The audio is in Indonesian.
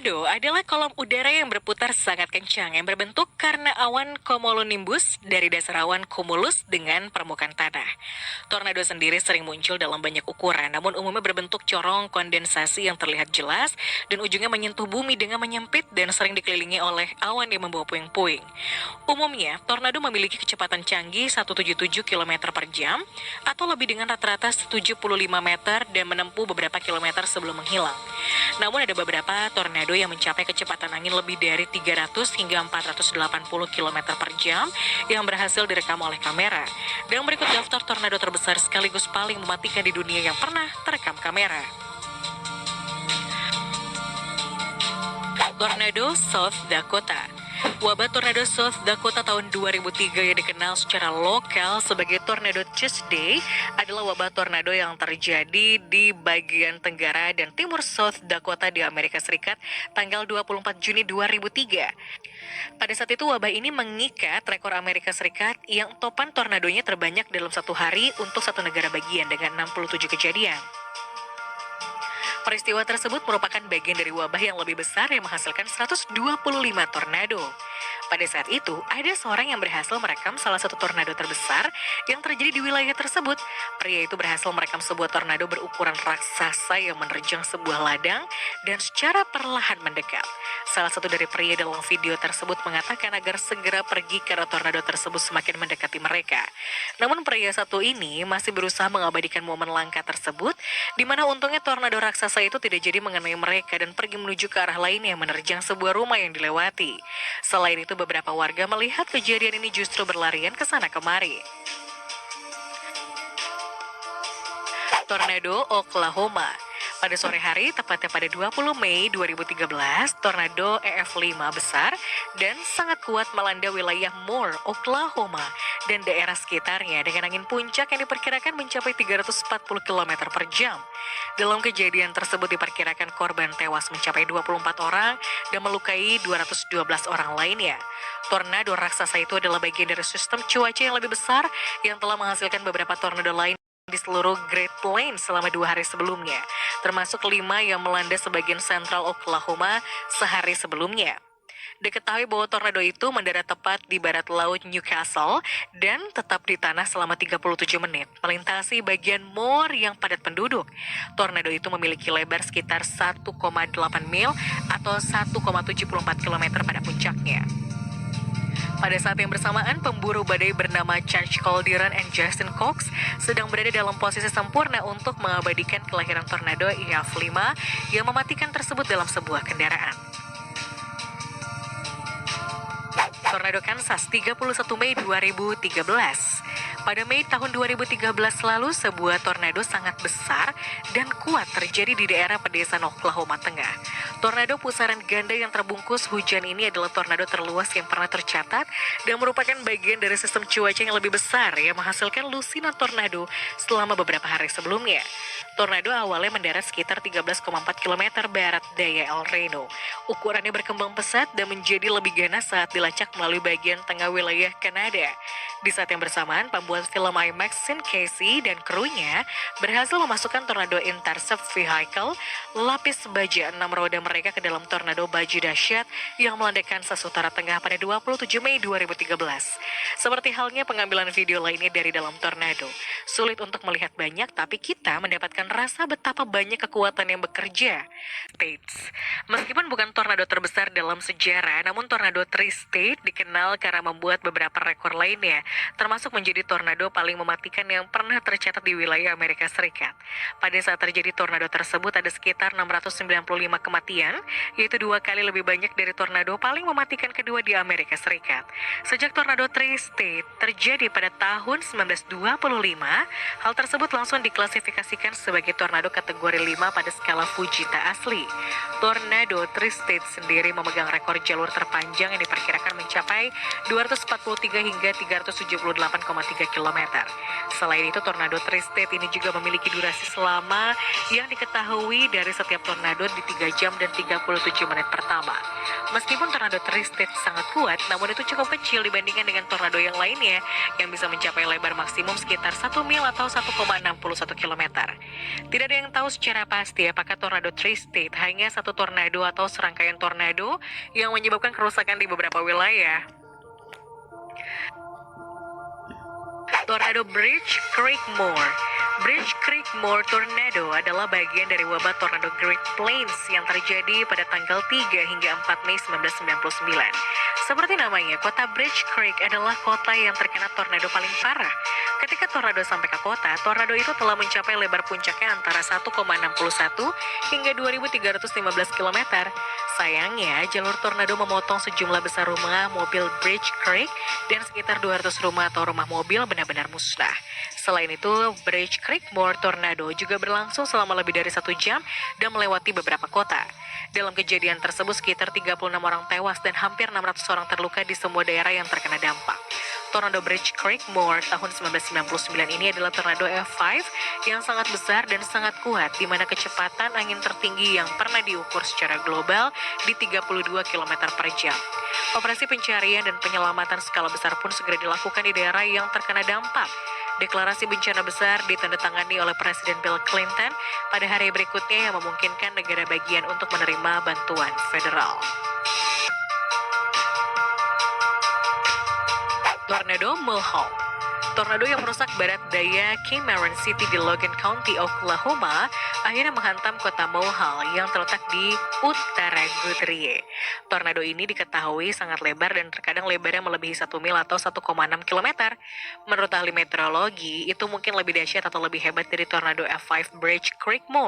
Tornado adalah kolom udara yang berputar sangat kencang yang berbentuk karena awan cumulonimbus dari dasar awan cumulus dengan permukaan tanah. Tornado sendiri sering muncul dalam banyak ukuran, namun umumnya berbentuk corong kondensasi yang terlihat jelas dan ujungnya menyentuh bumi dengan menyempit dan sering dikelilingi oleh awan yang membawa puing-puing. Umumnya, tornado memiliki kecepatan canggih 177 km per jam atau lebih dengan rata-rata 75 meter dan menempuh beberapa kilometer sebelum menghilang. Namun ada beberapa tornado yang mencapai kecepatan angin lebih dari 300 hingga 480 km per jam yang berhasil direkam oleh kamera. Dan berikut daftar tornado terbesar sekaligus paling mematikan di dunia yang pernah terekam kamera. Tornado South Dakota. Wabah tornado South Dakota tahun 2003 yang dikenal secara lokal sebagai Tornado Tuesday adalah wabah tornado yang terjadi di bagian tenggara dan timur South Dakota di Amerika Serikat tanggal 24 Juni 2003. Pada saat itu wabah ini mengikat rekor Amerika Serikat yang topan tornadonya terbanyak dalam satu hari untuk satu negara bagian dengan 67 kejadian. Peristiwa tersebut merupakan bagian dari wabah yang lebih besar yang menghasilkan 125 tornado. Pada saat itu, ada seorang yang berhasil merekam salah satu tornado terbesar yang terjadi di wilayah tersebut. Pria itu berhasil merekam sebuah tornado berukuran raksasa yang menerjang sebuah ladang dan secara perlahan mendekat. Salah satu dari pria dalam video tersebut mengatakan agar segera pergi karena tornado tersebut semakin mendekati mereka. Namun pria satu ini masih berusaha mengabadikan momen langka tersebut, di mana untungnya tornado raksasa itu tidak jadi mengenai mereka dan pergi menuju ke arah lain yang menerjang sebuah rumah yang dilewati. Selain itu, beberapa warga melihat kejadian ini justru berlarian ke sana kemari. Tornado Oklahoma. Pada sore hari, tepatnya pada 20 Mei 2013, tornado EF5 besar dan sangat kuat melanda wilayah Moore, Oklahoma, dan daerah sekitarnya dengan angin puncak yang diperkirakan mencapai 340 km per jam. Dalam kejadian tersebut diperkirakan korban tewas mencapai 24 orang dan melukai 212 orang lainnya. Tornado raksasa itu adalah bagian dari sistem cuaca yang lebih besar yang telah menghasilkan beberapa tornado lain di seluruh Great Plains selama 2 hari sebelumnya, termasuk 5 yang melanda sebagian sentral Oklahoma sehari sebelumnya. Diketahui bahwa tornado itu mendarat tepat di barat laut Newcastle dan tetap di tanah selama 37 menit, melintasi bagian Moore yang padat penduduk. Tornado itu memiliki lebar sekitar 1,8 mil atau 1,74 km pada puncaknya. Pada saat yang bersamaan, pemburu badai bernama Chance Calderon and Justin Cox sedang berada dalam posisi sempurna untuk mengabadikan kelahiran tornado EF5 yang mematikan tersebut dalam sebuah kendaraan. Tornado Kansas 31 Mei 2013. Pada Mei tahun 2013 lalu, sebuah tornado sangat besar dan kuat terjadi di daerah pedesaan Oklahoma Tengah. Tornado pusaran ganda yang terbungkus hujan ini adalah tornado terluas yang pernah tercatat dan merupakan bagian dari sistem cuaca yang lebih besar yang menghasilkan lusinan tornado selama beberapa hari sebelumnya. Tornado awalnya mendarat sekitar 13,4 km barat daya El Reno. Ukurannya berkembang pesat dan menjadi lebih ganas saat dilacak melalui bagian tengah wilayah Kanada. Di saat yang bersamaan, pembuat film IMAX Sean Casey dan krunya berhasil memasukkan tornado intercept vehicle, lapis baja 6 roda mereka ke dalam tornado baju dahsyat yang melanda Kansas Utara Tengah pada 27 Mei 2013. Seperti halnya pengambilan video lainnya dari dalam tornado. Sulit untuk melihat banyak, tapi kita mendapatkan rasa betapa banyak kekuatan yang bekerja. States. Meskipun bukan tornado terbesar dalam sejarah, namun tornado Tri-State dikenal karena membuat beberapa rekor lainnya, termasuk menjadi tornado paling mematikan yang pernah tercatat di wilayah Amerika Serikat. Pada saat terjadi tornado tersebut ada sekitar 695 kematian, yaitu 2 kali lebih banyak dari tornado paling mematikan kedua di Amerika Serikat. Sejak tornado Tri-State terjadi pada tahun 1925, hal tersebut langsung diklasifikasikan sebagai tornado kategori 5 pada skala Fujita asli. Tornado Tri-State sendiri memegang rekor jalur terpanjang yang diperkirakan mencapai 243 hingga 378,3 km. Selain itu, tornado Tri-State ini juga memiliki durasi selama yang diketahui dari setiap tornado di 3 jam dan 37 menit pertama. Meskipun tornado Tri-State sangat kuat, namun itu cukup kecil dibandingkan dengan tornado yang lainnya yang bisa mencapai lebar maksimum sekitar 1 mil atau 1,61 km. Tidak ada yang tahu secara pasti apakah tornado Tri-State hanya satu tornado atau serangan rangkaian tornado yang menyebabkan kerusakan di beberapa wilayah. Tornado Bridge Creek Moor. Bridge Creek Moor Tornado adalah bagian dari wabah tornado Great Plains yang terjadi pada tanggal 3 hingga 4 Mei 1999. Seperti namanya, kota Bridge Creek adalah kota yang terkena tornado paling parah. Ketika tornado sampai ke kota, tornado itu telah mencapai lebar puncaknya antara 1,61 hingga 2.315 km. Sayangnya, jalur tornado memotong sejumlah besar rumah mobil Bridge Creek dan sekitar 200 rumah atau rumah mobil benar-benar musnah. Selain itu, Bridge Creek Moor Tornado juga berlangsung selama lebih dari 1 jam dan melewati beberapa kota. Dalam kejadian tersebut, sekitar 36 orang tewas dan hampir 600 orang terluka di semua daerah yang terkena dampak. Tornado Bridge Creek Moor tahun 1999 ini adalah tornado F5 yang sangat besar dan sangat kuat, di mana kecepatan angin tertinggi yang pernah diukur secara global di 32 km per jam. Operasi pencarian dan penyelamatan skala besar pun segera dilakukan di daerah yang terkena dampak. Deklarasi bencana besar ditandatangani oleh Presiden Bill Clinton pada hari berikutnya yang memungkinkan negara bagian untuk menerima bantuan federal. Tornado Mulholland. Tornado yang merusak barat daya Cameron City di Logan County, Oklahoma, akhirnya menghantam kota Mulholland yang terletak di utara Guthrie. Tornado ini diketahui sangat lebar dan terkadang lebarnya melebihi 1 mil atau 1,6 km. Menurut ahli meteorologi, itu mungkin lebih dahsyat atau lebih hebat dari tornado F5 Bridge Creek Moor.